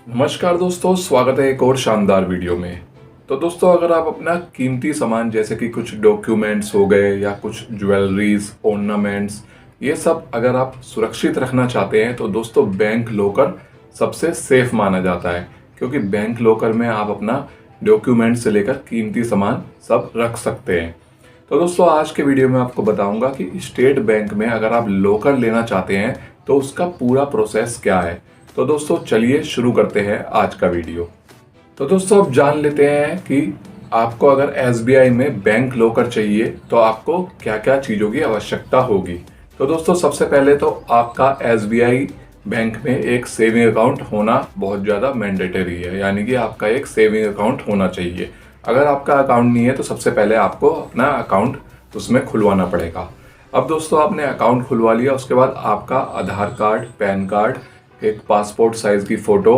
नमस्कार दोस्तों, स्वागत है एक और शानदार वीडियो में। तो दोस्तों, अगर आप अपना कीमती सामान जैसे कि कुछ डॉक्यूमेंट्स हो गए या कुछ ज्वेलरीज, ऑर्नामेंट्स, ये सब अगर आप सुरक्षित रखना चाहते हैं तो दोस्तों बैंक लॉकर सबसे सेफ माना जाता है, क्योंकि बैंक लॉकर में आप अपना डॉक्यूमेंट से लेकर कीमती सामान सब रख सकते हैं। तो दोस्तों, आज के वीडियो में आपको बताऊंगा कि स्टेट बैंक में अगर आप लॉकर लेना चाहते हैं तो उसका पूरा प्रोसेस क्या है। तो दोस्तों चलिए शुरू करते हैं आज का वीडियो। तो दोस्तों अब जान लेते हैं कि आपको अगर एसबीआई में बैंक लॉकर चाहिए तो आपको क्या क्या चीज़ों की आवश्यकता होगी। तो दोस्तों सबसे पहले तो आपका एसबीआई बैंक में एक सेविंग अकाउंट होना बहुत ज़्यादा मैंडेटरी है, यानी कि आपका एक सेविंग अकाउंट होना चाहिए। अगर आपका अकाउंट नहीं है तो सबसे पहले आपको अपना अकाउंट उसमें खुलवाना पड़ेगा। अब दोस्तों आपने अकाउंट खुलवा लिया, उसके बाद आपका आधार कार्ड, पैन कार्ड, एक पासपोर्ट साइज़ की फ़ोटो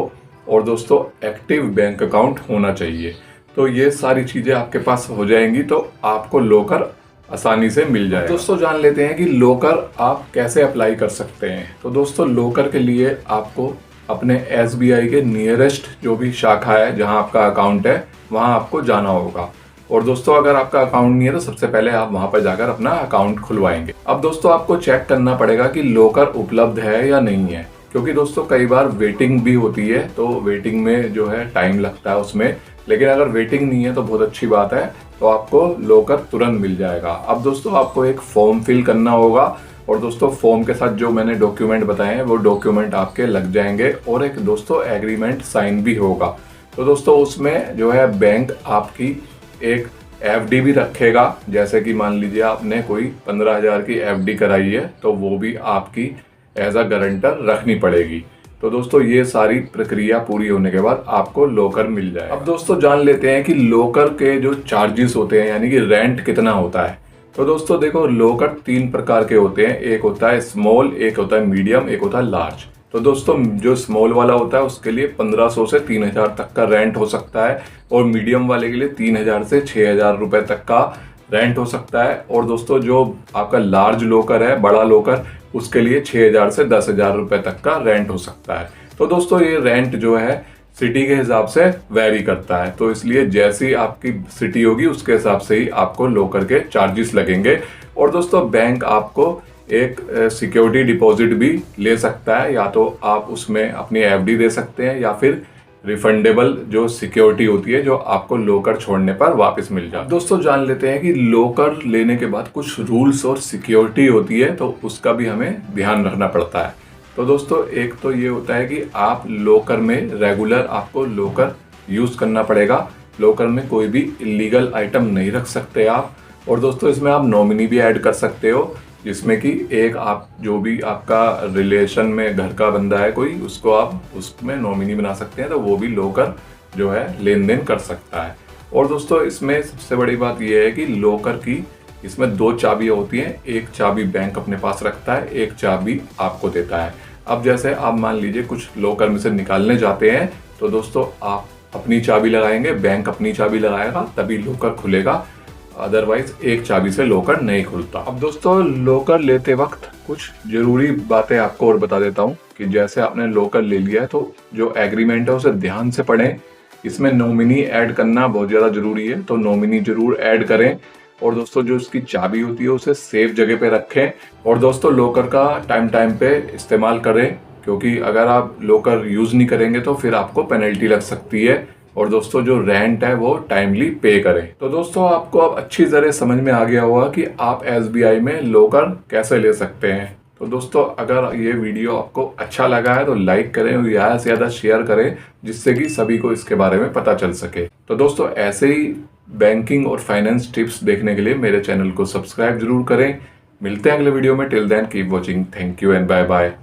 और दोस्तों एक्टिव बैंक अकाउंट होना चाहिए। तो ये सारी चीज़ें आपके पास हो जाएंगी तो आपको लॉकर आसानी से मिल जाएगा। दोस्तों जान लेते हैं कि लॉकर आप कैसे अप्लाई कर सकते हैं। तो दोस्तों लॉकर के लिए आपको अपने एसबीआई के नियरेस्ट जो भी शाखा है जहां आपका अकाउंट है वहां आपको जाना होगा। और दोस्तों अगर आपका अकाउंट नहीं है तो सबसे पहले आप वहां पर जाकर अपना अकाउंट खुलवाएंगे। अब दोस्तों आपको चेक करना पड़ेगा कि लॉकर उपलब्ध है या नहीं है, क्योंकि दोस्तों कई बार वेटिंग भी होती है, तो वेटिंग में जो है टाइम लगता है उसमें। लेकिन अगर वेटिंग नहीं है तो बहुत अच्छी बात है, तो आपको लॉकर तुरंत मिल जाएगा। अब दोस्तों आपको एक फॉर्म फिल करना होगा और दोस्तों फॉर्म के साथ जो मैंने डॉक्यूमेंट बताए हैं वो डॉक्यूमेंट आपके लग जाएंगे और एक दोस्तों एग्रीमेंट साइन भी होगा। तो दोस्तों उसमें जो है बैंक आपकी एक एफडी भी रखेगा। जैसे कि मान लीजिए आपने कोई 15,000 की एफडी कराई है तो वो भी आपकी एज अ गारंटर रखनी पड़ेगी। तो दोस्तों ये सारी प्रक्रिया पूरी होने के बाद आपको लॉकर मिल जाएगा। अब दोस्तों जान लेते हैं कि लॉकर के जो चार्जेस होते हैं, यानी कि रेंट कितना होता है। तो दोस्तों देखो, लॉकर 3 प्रकार के होते हैं। एक होता है स्मॉल, एक होता है मीडियम, एक होता है लार्ज। तो दोस्तों जो स्मॉल वाला होता है उसके लिए 1500 से 3000 तक का रेंट हो सकता है, और मीडियम वाले के लिए 3000 से 6000 रुपए तक का रेंट हो सकता है। और दोस्तों जो आपका लार्ज लॉकर है, बड़ा लॉकर, उसके लिए 6000 से 10,000 रुपए तक का रेंट हो सकता है। तो दोस्तों ये रेंट जो है सिटी के हिसाब से वेरी करता है, तो इसलिए जैसी आपकी सिटी होगी उसके हिसाब से ही आपको लॉकर के चार्जेस लगेंगे। और दोस्तों बैंक आपको एक सिक्योरिटी डिपॉजिट भी ले सकता है, या तो आप उसमें अपनी एफडी दे सकते हैं या फिर रिफंडेबल जो सिक्योरिटी होती है जो आपको लॉकर छोड़ने पर वापस मिल जाए। दोस्तों जान लेते हैं कि लॉकर लेने के बाद कुछ रूल्स और सिक्योरिटी होती है, तो उसका भी हमें ध्यान रखना पड़ता है। तो दोस्तों एक तो ये होता है कि आप लॉकर में रेगुलर आपको लॉकर यूज़ करना पड़ेगा। लॉकर में कोई भी इलीगल आइटम नहीं रख सकते आप। और दोस्तों इसमें आप नॉमिनी भी ऐड कर सकते हो, जिसमें कि एक आप जो भी आपका रिलेशन में घर का बंदा है कोई, उसको आप उसमें नॉमिनी बना सकते हैं, तो वो भी लॉकर जो है लेन देन कर सकता है। और दोस्तों इसमें सबसे बड़ी बात यह है कि लॉकर की इसमें 2 चाबियां होती हैं। एक चाबी बैंक अपने पास रखता है, एक चाबी आपको देता है। अब जैसे आप मान लीजिए कुछ लॉकर में से निकालने जाते हैं तो दोस्तों आप अपनी चाबी लगाएंगे, बैंक अपनी चाबी लगाएगा, तभी लॉकर खुलेगा, अदरवाइज एक चाबी से लॉकर नहीं खुलता। अब दोस्तों लॉकर लेते वक्त कुछ जरूरी बातें आपको और बता देता हूँ कि जैसे आपने लॉकर ले लिया है तो जो एग्रीमेंट है उसे ध्यान से पढ़ें। इसमें नॉमिनी ऐड करना बहुत ज़्यादा जरूरी है, तो नॉमिनी जरूर ऐड करें। और दोस्तों जो उसकी चाबी होती है उसे सेफ जगह पे रखें। और दोस्तों लॉकर का टाइम टाइम पे इस्तेमाल करें, क्योंकि अगर आप लॉकर यूज़ नहीं करेंगे तो फिर आपको पेनल्टी लग सकती है। और दोस्तों जो रेंट है वो टाइमली पे करें। तो दोस्तों आपको अब अच्छी तरह समझ में आ गया होगा कि आप एसबीआई में लॉकर कैसे ले सकते हैं। तो दोस्तों अगर ये वीडियो आपको अच्छा लगा है तो लाइक करें और ज़्यादा से ज़्यादा शेयर करें, जिससे कि सभी को इसके बारे में पता चल सके। तो दोस्तों ऐसे ही बैंकिंग और फाइनेंस टिप्स देखने के लिए मेरे चैनल को सब्सक्राइब जरूर करें। मिलते हैं अगले वीडियो में। Till then keep watching. Thank you and bye bye.